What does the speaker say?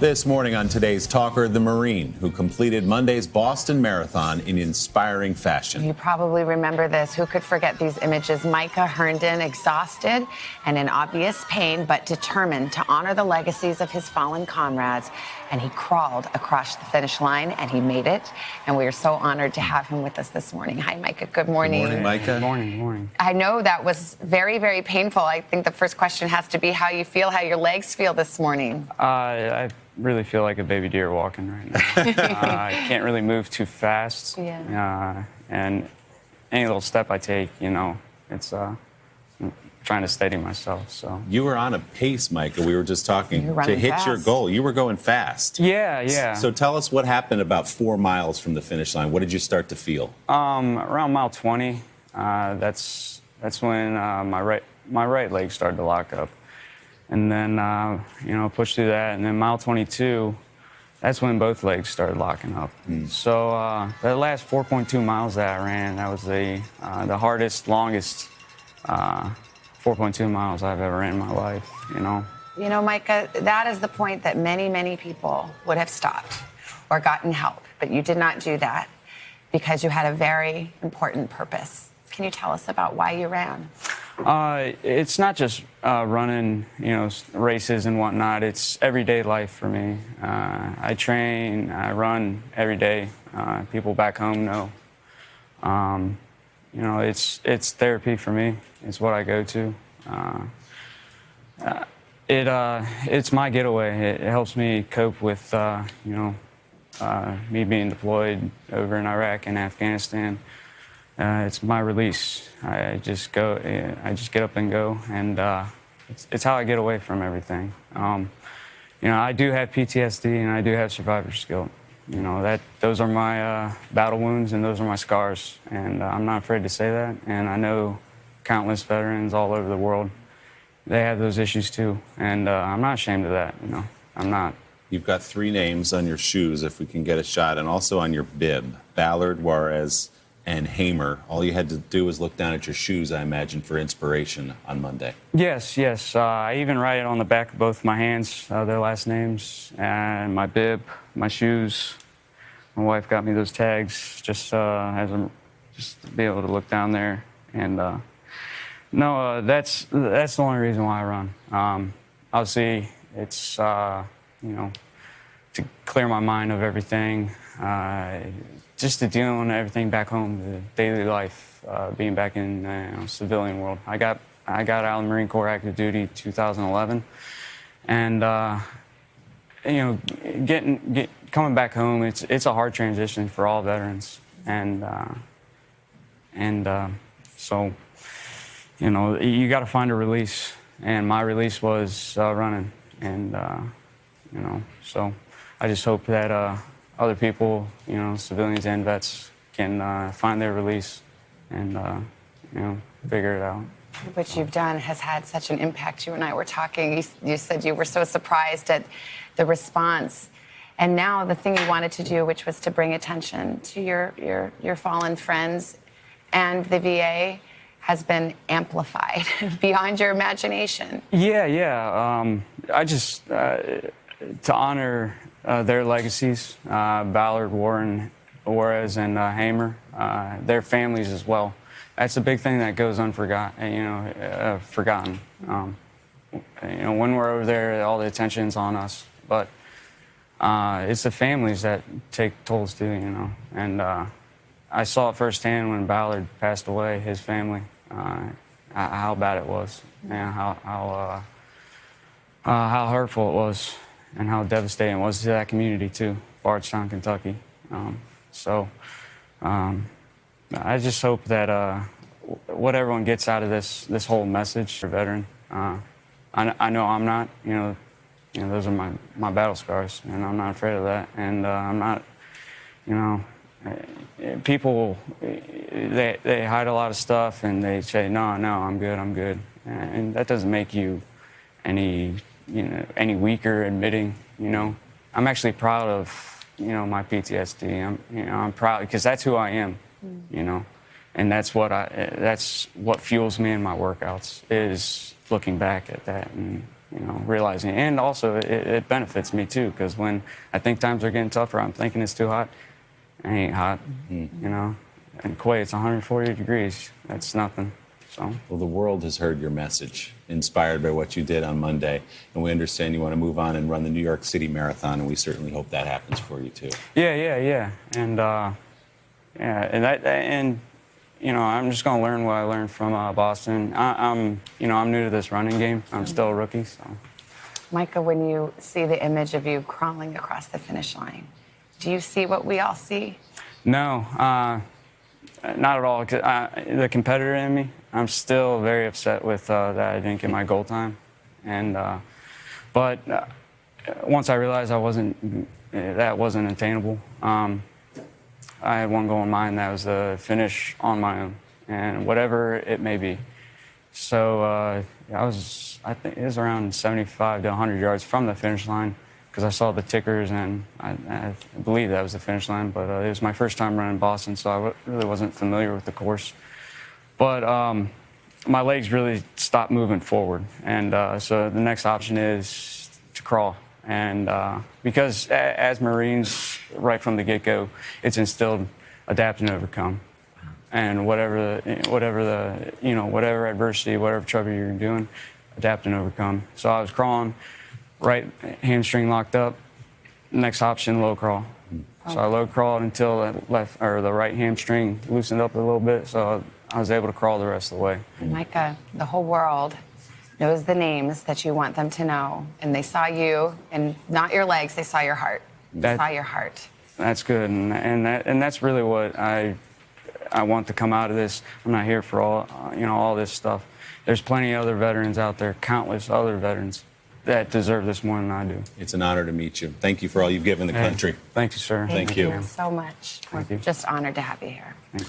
This morning on today's Talker, the Marine who completed Monday's Boston Marathon in inspiring fashion. You probably remember this. Who could forget these images? Micah Herndon, exhausted and in obvious pain, but determined to honor the legacies of his fallen comrades. And he crawled across the finish line, and he made it. And we are so honored to have him with us this morning. Hi, Micah. Good morning. Good morning, Micah. Good morning. Good morning. I know that was very, very painful. I think the first question has to be how you feel, how your legs feel this morning. I really feel like a baby deer walking right now. I can't really move too fast. Yeah. And any little step I take, it's trying to steady myself. So You were on a pace, Micah. We were just talking. You were To running hit your fast. goal, you were going fast. Yeah. So tell us what happened about 4 miles from the finish line. What did you start to feel? Around mile 20, that's when my right leg started to lock up. And then, pushed through that. And then mile 22, that's when both legs started locking up. So the last 4.2 miles that I ran, that was the hardest, longest 4.2 miles I've ever ran in my life, You know, Micah, that is the point that many, many people would have stopped or gotten help. But you did not do that because you had a very important purpose. Can you tell us about why you ran? It's not just running, races and whatnot. It's everyday life for me. I train, I run every day. People back home know. It's therapy for me. It's what I go to. It's my getaway. It helps me cope with, me being deployed over in Iraq and Afghanistan. It's my release. I just get up and go, and it's how I get away from everything. I do have PTSD and I do have survivor's guilt. Those are my battle wounds and those are my scars, and I'm not afraid to say that. And I know countless veterans all over the world, they have those issues too, and I'm not ashamed of that. I'm not. You've got 3 names on your shoes, if we can get a shot, and also on your bib: Ballard, Juarez, and Hamer. All you had to do was look down at your shoes, I imagine, for inspiration on Monday. Yes. I even write it on the back of both my hands, their last names, and my bib, my shoes. My wife got me those tags just to be able to look down there. And that's the only reason why I run. Obviously, it's to clear my mind of everything. Just to deal with everything back home, the daily life, being back in civilian world. I got out of the Marine Corps active duty 2011, and coming back home, it's a hard transition for all veterans, and so you got to find a release, and my release was running, and so I just hope that other people, civilians and vets, can find their release and, figure it out. What you've done has had such an impact. You and I were talking. You said you were so surprised at the response. And now the thing you wanted to do, which was to bring attention to your fallen friends and the VA, has been amplified beyond your imagination. Yeah. I just, to honor their legacies, Ballard, Warren, Juarez, and Hamer, their families as well. That's a big thing that goes unforgotten. Forgotten. When we're over there, all the attention's on us, but it's the families that take tolls too. And I saw it firsthand when Ballard passed away. His family, how bad it was, and how hurtful it was, and how devastating it was to that community too, Bardstown, Kentucky. I just hope that what everyone gets out of this whole message for veteran. I know I'm not. Those are my battle scars, and I'm not afraid of that. And I'm not. People they hide a lot of stuff, and they say no, I'm good, and that doesn't make you any weaker admitting. I'm actually proud of my PTSD. I'm proud because that's who I am. And that's what fuels me in my workouts, is looking back at that and realizing, and also it benefits me too, because when I think times are getting tougher, I'm thinking it's too hot. It ain't hot, And Kuwait, it's 140 degrees. That's nothing. So. Well, the world has heard your message, inspired by what you did on Monday, and we understand you want to move on and run the New York City Marathon, and we certainly hope that happens for you too. Yeah, and I'm just gonna learn what I learned from Boston. I'm new to this running game. I'm still a rookie, so. Micah, when you see the image of you crawling across the finish line, do you see what we all see? No, not at all. The competitor in me, I'm still very upset with that I didn't get my goal time, but once I realized that wasn't attainable. I had one goal in mind, that was the finish on my own, and whatever it may be. So I think it was around 75 to 100 yards from the finish line, because I saw the tickers, and I believe that was the finish line. But it was my first time running Boston, so I really wasn't familiar with the course. But my legs really stopped moving forward, and so the next option is to crawl. And because as Marines, right from the get-go, it's instilled adapt and overcome. And whatever adversity, whatever trouble you're doing, adapt and overcome. So I was crawling, right hamstring locked up. Next option, low crawl. So I low crawled until the right hamstring loosened up a little bit. So I was able to crawl the rest of the way. And Micah, the whole world knows the names that you want them to know, and they saw you, and not your legs, they saw your heart. They saw your heart. That's good, and that's really what I want to come out of this. I'm not here for all this stuff. There's plenty of other veterans out there, countless other veterans that deserve this more than I do. It's an honor to meet you. Thank you for all you've given the country. Thank you, sir. Thank you So much. We're just honored to have you here. Thank you.